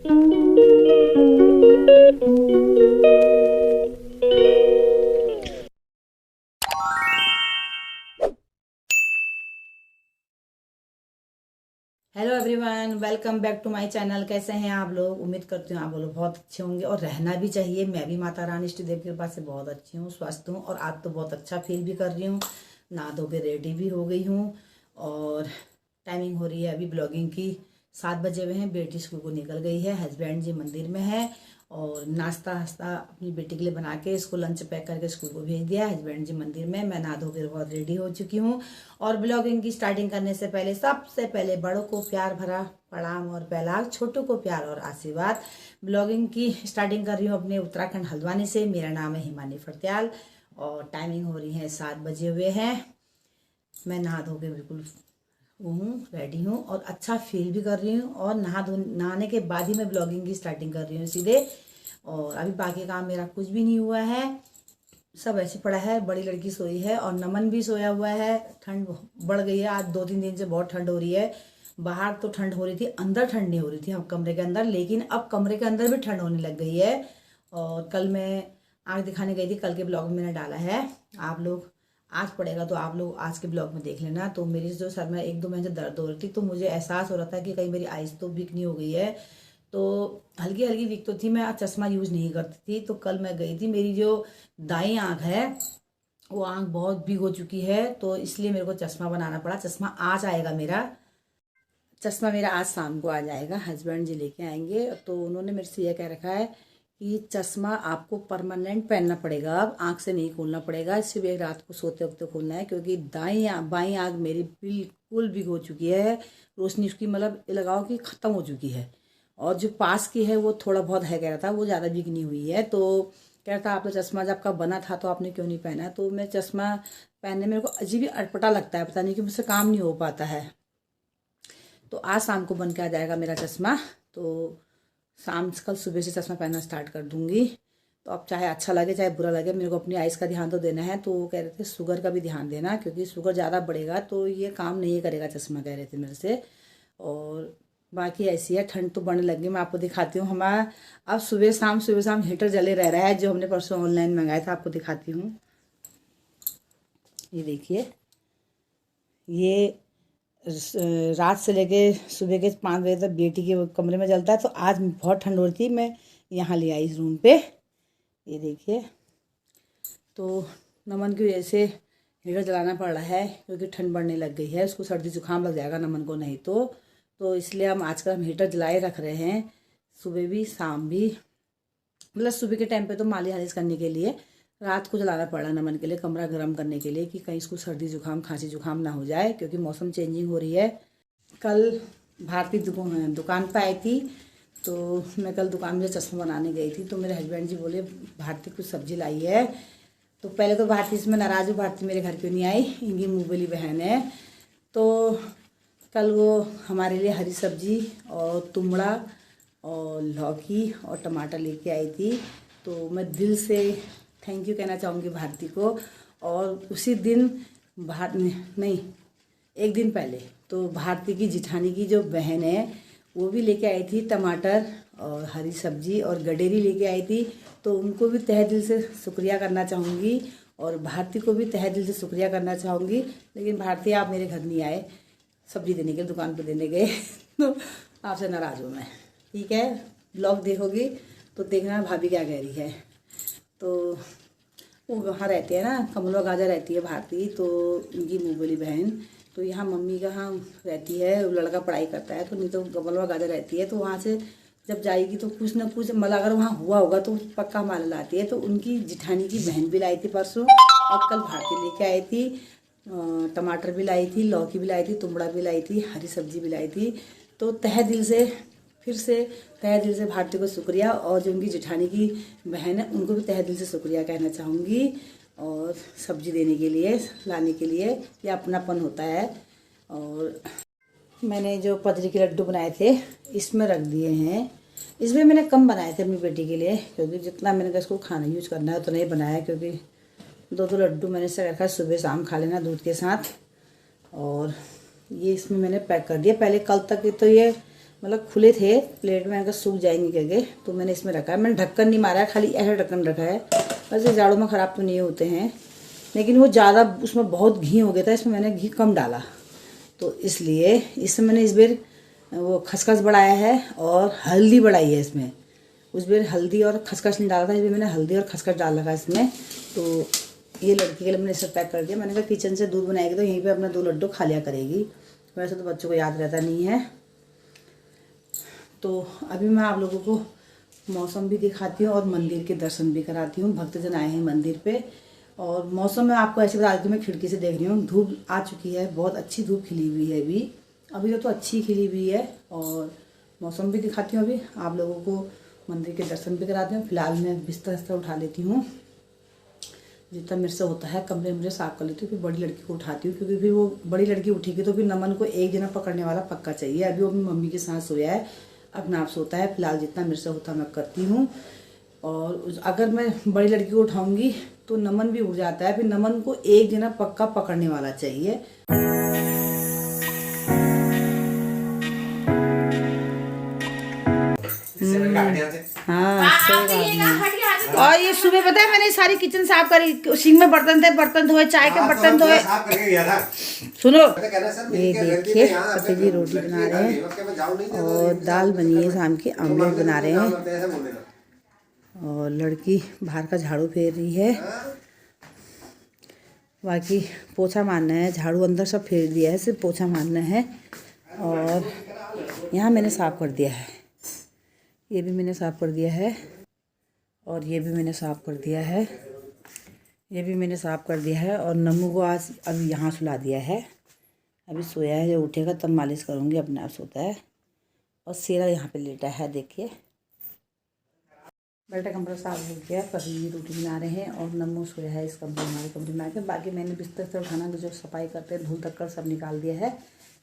Hello everyone, welcome back to my channel. कैसे हैं आप लोग? उम्मीद करती हूँ आप लोग बहुत अच्छे होंगे और रहना भी चाहिए। मैं भी माता रानी इष्ट देव की कृपा से बहुत अच्छी हूँ, स्वस्थ हूँ और आज तो बहुत अच्छा फील भी कर रही हूँ। नहा धो के रेडी भी हो गई हूँ और टाइमिंग हो रही है अभी ब्लॉगिंग की। 7 बजे हुए हैं। बेटी स्कूल को निकल गई है, हस्बैंड जी मंदिर में है और नाश्ता वास्ता अपनी बेटी के लिए बना के इसको लंच पैक करके स्कूल को भेज दिया। हस्बैंड जी मंदिर में, मैं नहा धो के बहुत रेडी हो चुकी हूँ। और ब्लॉगिंग की स्टार्टिंग करने से पहले सबसे पहले बड़ों को प्यार भरा प्रणाम और पहलाग, छोटों को प्यार और आशीर्वाद। ब्लॉगिंग की स्टार्टिंग कर रही हूँ अपने उत्तराखंड हल्द्वानी से। मेरा नाम है हिमानी फरत्याल और टाइमिंग हो रही है 7 बजे हुए हैं। मैं नहा धो के बिल्कुल हूँ, रेडी हूँ और अच्छा फील भी कर रही हूँ। और नहाने के बाद ही मैं ब्लॉगिंग की स्टार्टिंग कर रही हूँ सीधे। और अभी बाकी काम मेरा कुछ भी नहीं हुआ है, सब ऐसे पड़ा है। बड़ी लड़की सोई है और नमन भी सोया हुआ है। ठंड बढ़ गई है, आज 2-3 दिन से बहुत ठंड हो रही है। बाहर तो ठंड हो रही थी, अंदर ठंड नहीं हो रही थी हम कमरे के अंदर, लेकिन अब कमरे के अंदर भी ठंड होने लग गई है। और कल मैं आँख दिखाने गई थी, कल के ब्लॉग में मैंने डाला है। आप लोग आज पड़ेगा तो आप लोग आज के ब्लॉग में देख लेना। तो मेरी जो सर में 1-2 महीने से दर्द हो रही थी, तो मुझे एहसास हो रहा था कि कहीं मेरी आइज़ तो वीक नहीं हो गई है। तो हल्की हल्की वीक तो थी, मैं चश्मा यूज़ नहीं करती थी। तो कल मैं गई थी, मेरी जो दाई आँख है वो आँख बहुत वीक हो चुकी है, तो इसलिए मेरे को चश्मा बनाना पड़ा। चश्मा आज आएगा मेरा, चश्मा मेरा आज शाम को आ जाएगा। हस्बैंड जी लेके आएंगे। तो उन्होंने मेरे से यह कह रखा है कि चश्मा आपको परमानेंट पहनना पड़ेगा, अब आँख से नहीं खोलना पड़ेगा, सिर्फ एक रात को सोते वक्त खोलना है। क्योंकि बाई आँख मेरी बिल्कुल वीक हो चुकी है, रोशनी उसकी मतलब लगाओ कि ख़त्म हो चुकी है। और जो पास की है वो थोड़ा बहुत है, कह रहा था, वो ज़्यादा वीक नहीं हुई है। तो कह रहा था आपका चश्मा जब का बना था तो आपने क्यों नहीं पहना। तो मैं चश्मा पहनने मेरे को अजीब ही अटपटा लगता है, पता नहीं कि मुझसे काम नहीं हो पाता है। तो आज शाम को बन के आ जाएगा मेरा चश्मा। तो शाम कल सुबह से चश्मा पहनना स्टार्ट कर दूंगी। तो अब चाहे अच्छा लगे चाहे बुरा लगे, मेरे को अपनी आइज़ का ध्यान तो देना है। तो वो कह रहे थे शुगर का भी ध्यान देना, क्योंकि शुगर ज़्यादा बढ़ेगा तो ये काम नहीं करेगा चश्मा, कह रहे थे मेरे से। और बाकी ऐसी है, ठंड तो बढ़ने लगी। मैं आपको दिखाती हूँ हमारा अब सुबह शाम हीटर जले रह रहा है, जो हमने परसों ऑनलाइन मंगाया था। आपको दिखाती हूँ, ये देखिए। ये रात से लेके सुबह के 5 बजे तक बेटी के कमरे में जलता है। तो आज बहुत ठंड हो रही थी, मैं यहाँ ले आई इस रूम पे, ये देखिए। तो नमन की वजह से हीटर जलाना पड़ रहा है, क्योंकि ठंड बढ़ने लग गई है, उसको सर्दी जुकाम लग जाएगा नमन को नहीं तो इसलिए हम आजकल हम हीटर जलाए रख रहे हैं, सुबह भी शाम भी। मतलब सुबह के टाइम पे तो मालिश करने के लिए, रात को जलाना पड़ा नमन के लिए, कमरा गर्म करने के लिए, कि कहीं इसको सर्दी जुकाम खांसी जुकाम ना हो जाए, क्योंकि मौसम चेंजिंग हो रही है। कल भारती दुकान पर आई थी। तो मैं कल दुकान में चश्मा बनाने गई थी, तो मेरे हस्बैंड जी बोले भारती कुछ सब्जी लाई है। तो पहले तो भारती इसमें नाराज़ हूँ, भारती मेरे घर क्यों नहीं आई, इनकी मुँह वाली बहन है। तो कल वो हमारे लिए हरी सब्जी और तुमड़ा और लौकी और टमाटर लेके आई थी। तो मैं दिल से थैंक यू कहना चाहूँगी भारती को। और उसी दिन नहीं, एक दिन पहले तो भारती की जिठानी की जो बहन है वो भी लेके आई थी टमाटर और हरी सब्जी और गडेरी लेके आई थी। तो उनको भी तहे दिल से शुक्रिया करना चाहूँगी और भारती को भी तहे दिल से शुक्रिया करना चाहूँगी। लेकिन भारती आप मेरे घर नहीं आए, सब्जी देने के दुकान पे देने गए तो आपसे नाराज़ हूँ मैं। ठीक है, ब्लॉग देखोगी तो देखना भाभी क्या कह रही है। तो वो वहाँ रहते हैं ना, कमलवा गाजर रहती है भारती, तो उनकी मुँह वाली बहन। तो यहाँ मम्मी कहाँ रहती है, लड़का पढ़ाई करता है, तो नहीं तो कमलवा गाजर रहती है। तो वहाँ से जब जाएगी तो कुछ ना कुछ मतलब अगर वहाँ हुआ होगा तो पक्का माल लाती है। तो उनकी जिठानी की बहन भी लाई थी परसों, और कल भारती लेके आई थी। टमाटर भी लाई थी, लौकी भी लाई थी, तुमड़ा भी लाई थी, हरी सब्जी भी लाई थी। तो तहे दिल से फिर से तहे दिल से भारती को शुक्रिया, और जो उनकी जेठानी की बहन है उनको भी तहे दिल से शुक्रिया कहना चाहूँगी। और सब्जी देने के लिए, लाने के लिए, ये अपनापन होता है। और मैंने जो पतरी के लड्डू बनाए थे इसमें रख दिए हैं। इसमें मैंने कम बनाए थे अपनी बेटी के लिए, क्योंकि जितना मैंने कहा इसको खाना यूज करना है उतना ही बनाया, क्योंकि 2 लड्डू मैंने से रखा सुबह शाम खा लेना दूध के साथ। और ये इसमें मैंने पैक कर दिया। पहले कल तक तो ये मतलब खुले थे प्लेट में, अगर सूख जाएंगे करके, तो मैंने इसमें रखा है। मैंने ढक्कन नहीं मारा है, खाली ऐसा ढक्कन रखा है। वैसे जाड़ों में ख़राब तो नहीं होते हैं, लेकिन वो ज़्यादा उसमें बहुत घी हो गया था, इसमें मैंने घी कम डाला, तो इसलिए इसमें मैंने इस बार वो खसखस बढ़ाया है और हल्दी बढ़ाई है इसमें। उस बार हल्दी और खसखस नहीं डाला था, इसमें मैंने हल्दी और खसखस डाल रखा इसमें। तो ये लड़की के लिए मैंने इसे पैक कर दिया। मैंने कहा किचन से दूध बनाएगी तो यहीं पे अपना 2 लड्डू खा लिया करेगी, वैसे तो बच्चों को याद रहता नहीं है। तो अभी मैं आप लोगों को मौसम भी दिखाती हूँ और मंदिर के दर्शन भी कराती हूँ। भक्तजन आए हैं मंदिर पे, और मौसम में आपको ऐसे बता देती हूँ, मैं खिड़की से देख रही हूँ, धूप आ चुकी है, बहुत अच्छी धूप खिली हुई है अभी तो अच्छी खिली हुई है। और मौसम भी दिखाती हूँ, अभी आप लोगों को मंदिर के दर्शन भी कराती हूँ। फिलहाल मैं बिस्तर उठा लेती हूँ, जितना मेरे से होता है कमरे मुझे साफ कर लेती हूँ, फिर बड़ी लड़की को उठाती हूँ, क्योंकि फिर वो बड़ी लड़की उठेगी तो फिर नमन को एक जना पकड़ने वाला पक्का चाहिए। अभी वो अपनी मम्मी के साथ सोया है, अपना आप सोता है। फिलहाल जितना मेरे से होता है मैं करती हूँ। और अगर मैं बड़ी लड़की को उठाऊंगी तो नमन भी उठ जाता है, फिर नमन को एक जना पक्का पकड़ने वाला चाहिए। हाँ सही बात है। और ये सुबह पता है मैंने सारी किचन साफ करी, सिंक में बर्तन थे, बर्तन धोए, चाय के बर्तन धोए। सुनो, ये देखिए पति जी रोटी बना रहे हैं और दाल बनी है शाम की, ऑमलेट बना रहे हैं। और लड़की बाहर का झाड़ू फेर रही है, बाकी पोछा मारना है। झाड़ू अंदर सब फेर दिया है, सिर्फ पोछा मारना है। और यहाँ मैंने साफ कर दिया है, ये भी मैंने साफ कर दिया है, और ये भी मैंने साफ कर दिया है, ये भी मैंने साफ कर दिया है। और नमू को आज अभी यहाँ सुला दिया है, अभी सोया है, जब उठेगा तब मालिश करूँगी, अपने आप सोता है। और सेरा यहाँ पे लेटा है, देखिए बेटा कमरा साफ हो गया। पति रोटी बना रहे हैं और नमू सोया है इस कमरे हमारे कमरे में आके। बाकी मैंने बिस्तर से उठाना जो सफाई करते हैं, धूल तक्कर सब निकाल दिया है।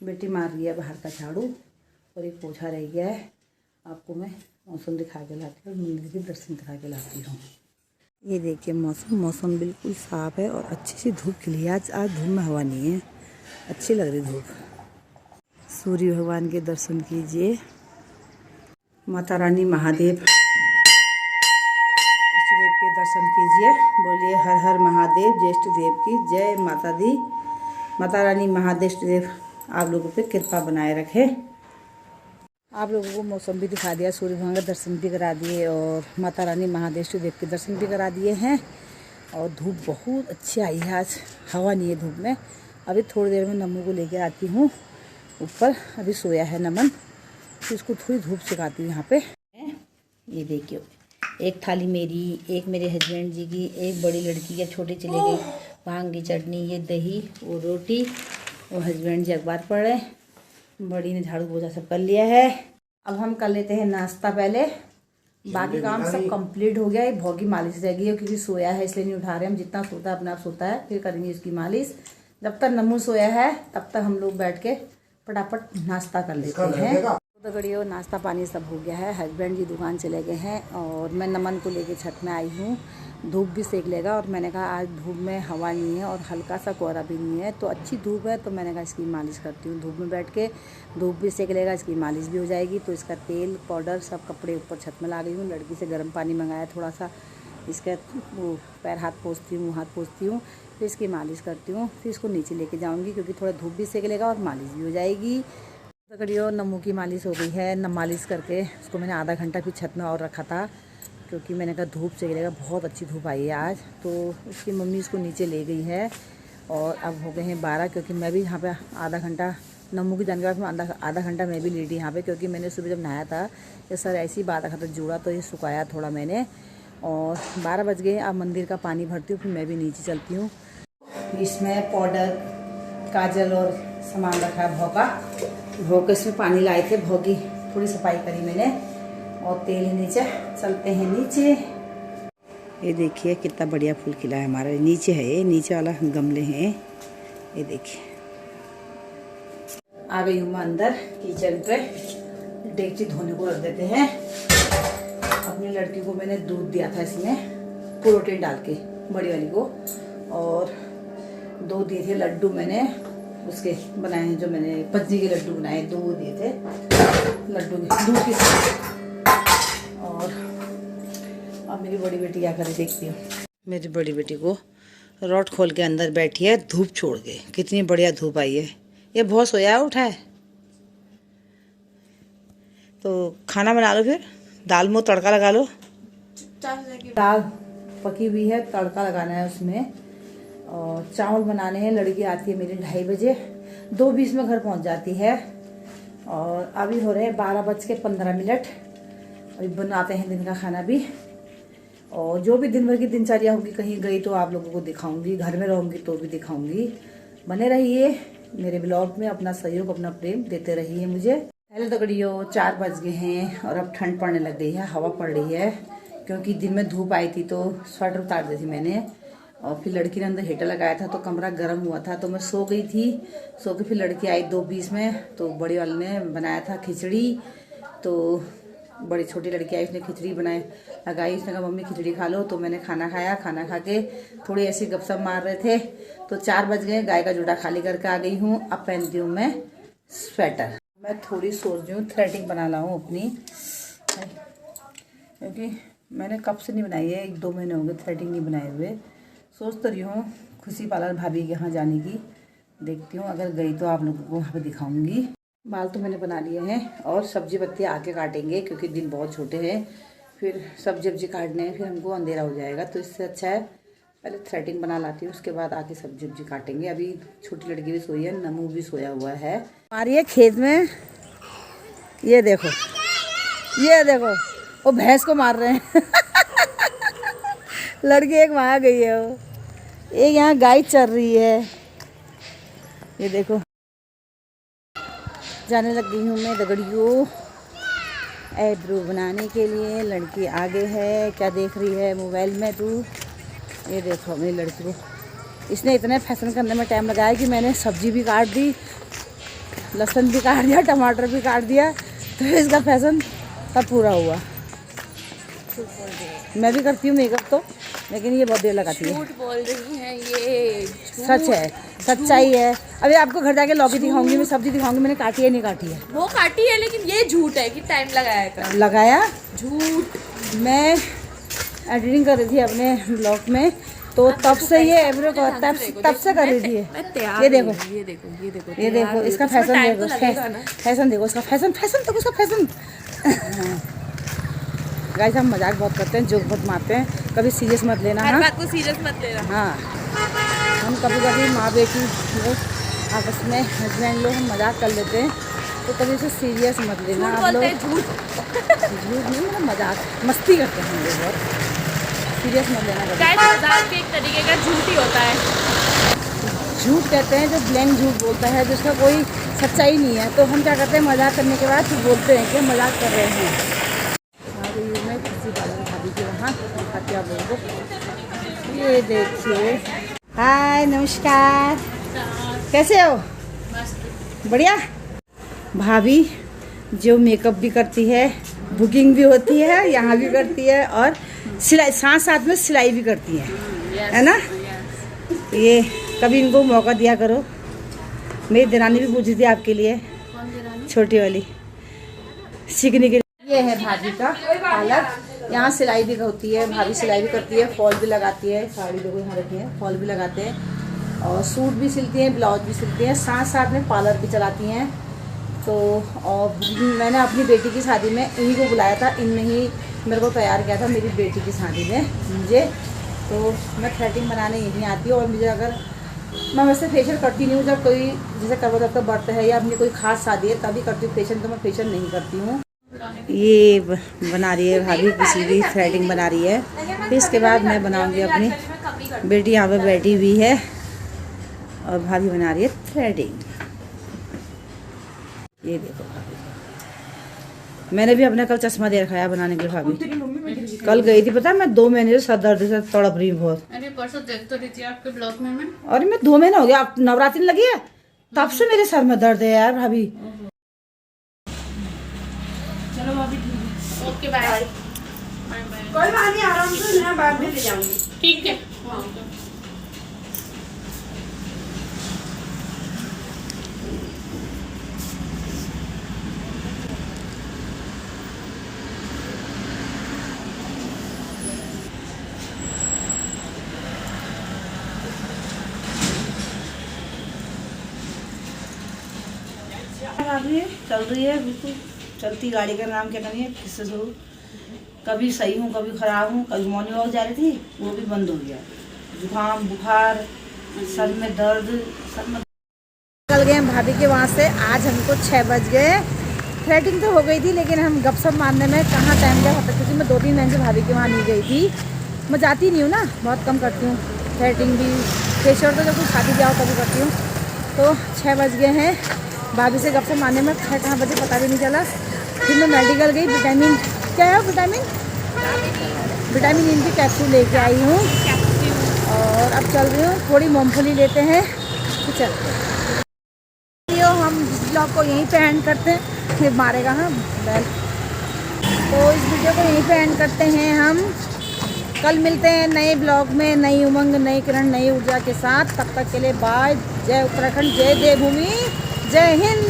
बेटी मार रही है बाहर का झाड़ू, और एक पोछा रह गया है। आपको मैं मौसम दिखा के लाती हूँ, मंदिर के दर्शन दिखा के लाती हूँ। ये देखिए मौसम बिल्कुल साफ़ है और अच्छी सी धूप खिली है। आज धूप में हवा नहीं है, अच्छी लग रही धूप। सूर्य भगवान के दर्शन कीजिए, माता रानी महादेव इष्ट देव के दर्शन कीजिए। बोलिए हर हर महादेव, ज्येष्ठ देव की जय। माता दी, माता रानी महादेव इष्ट देव आप लोगों पे कृपा बनाए रखे। आप लोगों को मौसम भी दिखा दिया, सूर्य भगवान का दर्शन भी करा दिए, और माता रानी महादेव इष्ट देव के दर्शन भी करा दिए हैं। और धूप बहुत अच्छी आई है आज, हवा नहीं है धूप में। अभी थोड़ी देर में नमू को लेके आती हूँ ऊपर, अभी सोया है नमन, तो इसको थोड़ी धूप सिखाती हूँ यहाँ पे। ये देखिए, एक थाली मेरी, एक मेरे हस्बैंड जी की, एक बड़ी लड़की के, छोटे चले गई, भांग की चटनी, ये दही, वो रोटी, वो हस्बैंड जी अखबार पढ़ रहे, बड़ी ने झाड़ू पोछा सब कर लिया है। अब हम कर लेते हैं नाश्ता पहले, बाकी काम सब कंप्लीट हो गया है। भोगी मालिश रह गई है, क्योंकि सोया है इसलिए नहीं उठा रहे हम, जितना सोता है अपने आप सोता है, फिर करेंगे इसकी मालिश। जब तक नमू सोया है तब तक हम लोग बैठ के फटाफट नाश्ता कर लेते हैं। तो गड़ियों नाश्ता पानी सब हो गया है, हस्बैंड जी दुकान चले गए हैं, और मैं नमन को लेके छत में आई हूँ। धूप भी सेक लेगा, और मैंने कहा आज धूप में हवा नहीं है और हल्का सा कोहरा भी नहीं है, तो अच्छी धूप है, तो मैंने कहा इसकी मालिश करती हूँ। धूप में बैठ के धूप भी सेक लेगा, इसकी मालिश भी हो जाएगी। तो इसका तेल पाउडर सब कपड़े ऊपर छत में ला गई हूँ। लड़की से गर्म पानी मंगाया थोड़ा सा, इसका वो पैर हाथ पोंछती हूँ, मुँह हाथ पोंछती हूँ, फिर इसकी मालिश करती हूँ। फिर इसको नीचे लेके जाऊँगी, क्योंकि थोड़ा धूप भी सेक लेगा और मालिश भी हो जाएगी। तो करियो नमू की मालिश हो गई है। मालिश करके उसको मैंने आधा घंटा फिर छत में और रखा था, क्योंकि मैंने कहा धूप से गिरेगा, बहुत अच्छी धूप आई है आज। तो उसकी मम्मी इसको नीचे ले गई है, और अब हो गए हैं 12, क्योंकि मैं भी यहाँ पे आधा घंटा नमू की जाने के बाद आधा घंटा मैं भी लेटी यहाँ पे, क्योंकि मैंने सुबह जब नहाया था ये सर ऐसी बात रखा था जुड़ा, तो ये सुखाया थोड़ा मैंने। और 12 बज गए, अब मंदिर का पानी भरती हूँ, फिर मैं भी नीचे चलती हूँ। इसमें पाउडर, काजल और सामान रखा है भोग, इसमें पानी लाए थे, भोगी थोड़ी सफाई करी मैंने, और तेल नीचे। चलते हैं नीचे। ये देखिए कितना बढ़िया फूल खिला है हमारा, नीचे है, ये नीचे वाला गमले हैं, ये देखिए। आ गई हूँ मैं अंदर किचन पे, डेगची धोने को रख देते हैं। अपनी लड़की को मैंने दूध दिया था इसमें प्रोटीन डाल के, बड़ी वाली को, और 2 दिए थे लड्डू मैंने उसके बनाए हैं, जो मैंने पत्ती के लड्डू बनाए, 2 दिए थे लड्डू दूध के साथ। और अब मेरी बड़ी बेटी क्या करे देखती हूँ। मेरी बड़ी बेटी को रॉड खोल के अंदर बैठी है धूप छोड़ के। कितनी बढ़िया धूप आई है। ये बहुत सोया उठा है। तो खाना बना लो, फिर दाल में तड़का लगा लो। दाल पकी हुई है, तड़का लगाना है उसमें। और चावल बनाने हैं। लड़की आती है मेरी 2:30 बजे, 2:20 में घर पहुंच जाती है। और अभी हो रहे हैं 12:15। अभी बनाते हैं दिन का खाना भी। और जो भी दिन भर की दिनचर्या होगी, कहीं गई तो आप लोगों को दिखाऊंगी, घर में रहूंगी तो भी दिखाऊंगी। बने रहिए मेरे ब्लॉग में, अपना सहयोग अपना प्रेम देते रहिए मुझे। पहले तगड़ियों 4 बज गए हैं और अब ठंड पड़ने लग गई है, हवा पड़ रही है। क्योंकि दिन में धूप आई थी तो स्वेटर उतार दी थी मैंने। और फिर लड़की ने अंदर हीटर लगाया था तो कमरा गर्म हुआ था, तो मैं सो गई थी। सो के फिर लड़की आई 2:20 में, तो बड़ी वाले ने बनाया था खिचड़ी। तो बड़ी छोटी लड़की आई, उसने खिचड़ी बनाई लगाई। उसने कहा मम्मी खिचड़ी खा लो। तो मैंने खाना खाया। खाना खा के थोड़ी ऐसी गपशप मार रहे थे तो 4 बज गए। गाय का जूड़ा खाली करके आ गई हूँ। अब पहनती हूँ मैं स्वेटर। मैं थोड़ी सोच रही हूँ थ्रेडिंग बना लाऊँ अपनी, क्योंकि मैंने कब से नहीं बनाई है, 1-2 महीने हो गए थ्रेडिंग नहीं बनाए हुए। सोच तो रही हूँ खुशी पार्लर भाभी के यहाँ जाने की। देखती हूँ, अगर गई तो आप लोगों को वहाँ पे दिखाऊंगी। बाल तो मैंने बना लिए हैं और सब्जी पत्ती आके काटेंगे, क्योंकि दिन बहुत छोटे हैं। फिर सब्जी काटने हैं, फिर हमको अंधेरा हो जाएगा। तो इससे अच्छा है पहले थ्रेडिंग बना लाती हूँ, उसके बाद आके सब्जी काटेंगे। अभी छोटी लड़की भी सोई है, नमू भी सोया हुआ है। हमारी है खेत में, ये देखो वो भैंस को मार रहे हैं। लड़की एक वहाँ गई है, वो एक यहाँ गाय चर रही है। ये देखो जाने लग गई हूँ मैं दगड़ियों आईब्रो बनाने के लिए। लड़की आगे है, क्या देख रही है मोबाइल में तू? ये देखो मेरी लड़की को, इसने इतने फैशन करने में टाइम लगाया कि मैंने सब्जी भी काट दी, लहसुन भी काट दिया, टमाटर भी काट दिया। तो इसका फैशन तब पूरा हुआ। मैं भी करती हूँ मेकअप तो, लेकिन ये बहुत देर लगाती है। झूठ बोल रही हैं ये, सच है, सच्चाई है। अभी आपको घर जाके लौकी दिखाऊंगी, मैं सब्जी दिखाऊंगी मैंने काटी है नहीं काटी है। वो काटी है, लेकिन ये झूठ है कि टाइम लगाया। झूठ। मैं एडिटिंग कर रही थी अपने ब्लॉग में, तो तब से ये एब्रो को तब से कर रही थी। ये देखो इसका फैशन देखो, फैशन देखो इसका, फैशन देखो इसका फैशन। गाइस हम मजाक बहुत करते हैं, जोक बहुत मारते हैं, कभी सीरियस मत लेना। हर बात को सीरियस मत लेना। हाँ, हम कभी माँ बेटी लोग आपस में, हस्बैंड लोग, हम मजाक कर लेते हैं, तो कभी इसे सीरियस मत लेना आप लोग। झूठ नहीं, मतलब मजाक मस्ती करते हैं हम लोग, बहुत सीरियस मत लेना। मजाक एक तरीके का झूठ ही होता है। झूठ कहते हैं जो ब्लैंक झूठ बोलता है, जिसका कोई सच्चाई नहीं है। तो हम क्या करते हैं, मजाक करने के बाद फिर बोलते हैं कि मजाक कर रहे हैं। मैं किसी भाभी के वहाँ दिखाती हूँ आप लोगों को। ये देखिए, हाय नमस्कार, कैसे हो? बढ़िया। भाभी जो मेकअप भी करती है, बुकिंग भी होती है, यहाँ भी करती है, और सिलाई साथ में सिलाई भी करती है ना। ये कभी इनको मौका दिया करो। मेरी दरानी भी पूछी थी आपके लिए, छोटी वाली, सीखने के लिए। ये है भाभी का पार्लर, यहाँ सिलाई भी होती है, भाभी सिलाई भी करती है, फॉल भी लगाती है। साड़ी देखो यहाँ रखी है, फॉल भी लगाते हैं, और सूट भी सिलती हैं, ब्लाउज भी सिलती हैं, साथ में पार्लर भी चलाती हैं। तो और मैंने अपनी बेटी की शादी में इन्हीं को बुलाया था, इनने ही मेरे को तैयार किया था मेरी बेटी की शादी में मुझे। तो मैं थ्रेडिंग बनाने यहीं आती हूँ। और मुझे अगर मैं वैसे फेशियल करती नहीं हूँ, जब कोई जैसे करवा चौथ का बर्थडे है या अपनी कोई खास शादी है तभी करती हूँ फेशियल, तो मैं फेशियल नहीं करती हूँ। ये बना रही है भाभी, किसी भी थ्रेडिंग बना रही है। फिर इसके बाद मैं बनाऊंगी अपनी, बेटी यहाँ पे बैठी हुई है और भाभी बना रही है थ्रेडिंग। ये देखो भाभी, मैंने भी अपना कल चश्मा दे रखा है बनाने के लिए। भाभी कल गई थी, पता है मैं 2 महीने से सर दर्द से तड़प रही हूँ बहुत। अरे परसों देख तो रही थी आपके ब्लॉग में मैं। अरे मैं 2 महीने हो गया, अब नवरात्रि लगी है तब से मेरे सर में दर्द है यार भाभी। चलो भाभी ठीक है, ओके बाय। कोई बात नहीं, आराम से मैं बाद में ले जाऊंगी। ठीक है। भाभी चल रही है बिल्कुल चलती गाड़ी का नाम क्या करिए किससे शुरू। कभी सही हूँ कभी खराब हूँ। कभी मॉर्निंग वॉक जा रही थी वो भी बंद हो गया। जुकाम बुखार सर में दर्द सब में। निकल गए हम भाभी के वहाँ से। आज हमको 6 बज गए। थ्रेडिंग तो हो गई थी लेकिन हम गपशप मारने में कहाँ टाइम गया था क्योंकि मैं 2-3 दिन से भाभी के वहाँ नहीं गई थी। मैं जाती नहीं हूँ ना, बहुत कम करती हूँ। थ्रेडिंग भी फेशियल तो जब कुछ शादी जाओ तभी करती हूँ। तो 6 बज गए हैं। भाभी से गपशप मारने में 6 कहाँ बजे पता भी नहीं चला। फिर मैं मेडिकल गई। विटामिन क्या है विटामिन इन की कैप्सूल लेके आई हूँ और अब चल रही हूँ। थोड़ी मूँगफली लेते हैं तो चलते हैं। हम ब्लॉग को यहीं पे एंड करते हैं। फिर मारेगा हाँ बैल। तो इस वीडियो को यहीं पे एंड करते हैं हम। कल मिलते हैं नए ब्लॉग में, नई उमंग नई किरण नई ऊर्जा के साथ। तब तक के लिए बाय। जय उत्तराखंड, जय देवभूमि, जय हिंद।